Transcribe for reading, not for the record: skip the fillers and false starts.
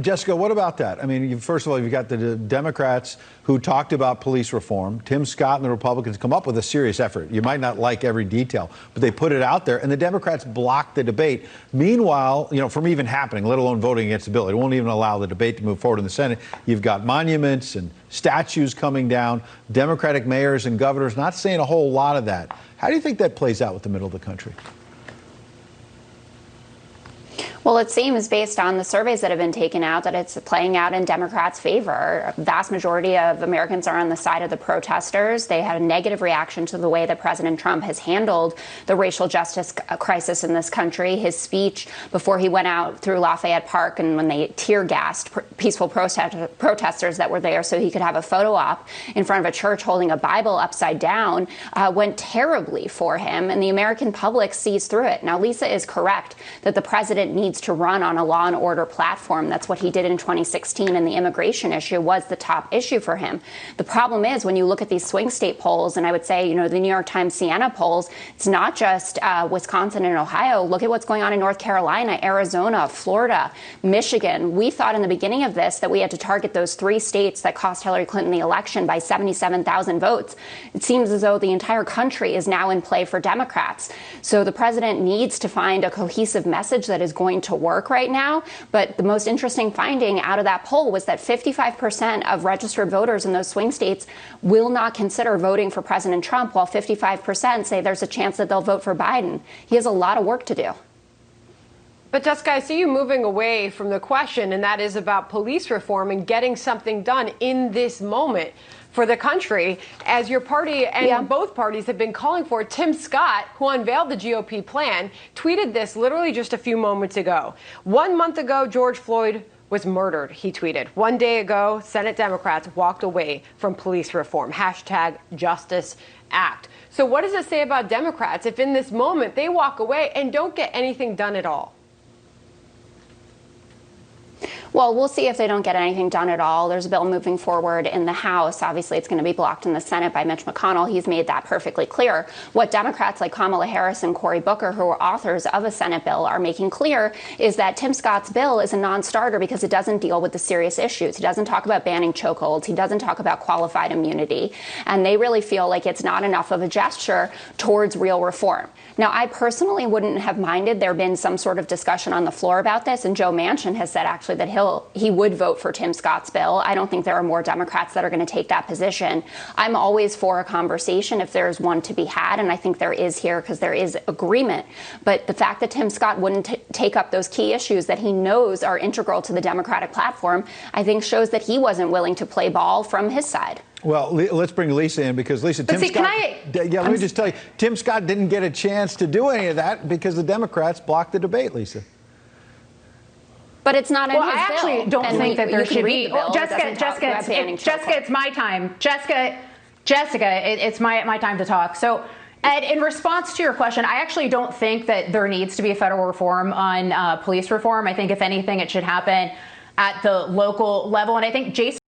Jessica, what about that? I mean, first of all, you've got the Democrats who talked about police reform. Tim Scott and the Republicans come up with a serious effort. You might not like every detail, but they put it out there, and the Democrats blocked the debate. Meanwhile, from even happening, let alone voting against the bill, it won't even allow the debate to move forward in the Senate. You've got monuments and statues coming down, Democratic mayors and governors not saying a whole lot of that. How do you think that plays out with the middle of the country? Well, it seems, based on the surveys that have been taken out, that it's playing out in Democrats' favor. A vast majority of Americans are on the side of the protesters. They had a negative reaction to the way that President Trump has handled the racial justice crisis in this country. His speech before he went out through Lafayette Park, and when they tear-gassed peaceful protesters that were there so he could have a photo op in front of a church holding a Bible upside down, went terribly for him, and the American public sees through it. Now, Lisa is correct that the president needs to run on a law and order platform. That's what he did in 2016, and the immigration issue was the top issue for him. The problem is, when you look at these swing state polls, and I would say, the New York Times Siena polls, it's not just Wisconsin and Ohio. Look at what's going on in North Carolina, Arizona, Florida, Michigan. We thought in the beginning of this that we had to target those 3 states that cost Hillary Clinton the election by 77,000 votes. It seems as though the entire country is now in play for Democrats. So the president needs to find a cohesive message that is going to work right now. But the most interesting finding out of that poll was that 55% of registered voters in those swing states will not consider voting for President Trump, while 55% say there's a chance that they'll vote for Biden. He has a lot of work to do. But Jessica, I see you moving away from the question, and that is about police reform and getting something done in this moment for the country, as your party and both parties have been calling for. Tim Scott, who unveiled the GOP plan, tweeted this literally just a few moments ago. 1 month ago, George Floyd was murdered, he tweeted. 1 day ago, Senate Democrats walked away from police reform. #Justice Act. So what does it say about Democrats if in this moment they walk away and don't get anything done at all? Well, we'll see if they don't get anything done at all. There's a bill moving forward in the House. Obviously, it's going to be blocked in the Senate by Mitch McConnell. He's made that perfectly clear. What Democrats like Kamala Harris and Cory Booker, who are authors of a Senate bill, are making clear is that Tim Scott's bill is a non-starter because it doesn't deal with the serious issues. He doesn't talk about banning chokeholds. He doesn't talk about qualified immunity. And they really feel like it's not enough of a gesture towards real reform. Now, I personally wouldn't have minded there been some sort of discussion on the floor about this. And Joe Manchin has said actually that he would vote for Tim Scott's bill. I don't think there are more Democrats that are going to take that position. I'm always for a conversation if there's one to be had, and I think there is here because there is agreement. But the fact that Tim Scott wouldn't take up those key issues that he knows are integral to the Democratic platform, I think shows that he wasn't willing to play ball from his side. Well, let's bring Lisa in because, Lisa, Tim Scott... let me just tell you, Tim Scott didn't get a chance to do any of that because the Democrats blocked the debate, Lisa. But it's not in his bill. I actually don't think that there should be... Jessica, it's my time. Jessica, it's my time to talk. So, Ed, in response to your question, I actually don't think that there needs to be a federal reform on police reform. I think, if anything, it should happen at the local level. And I think Jason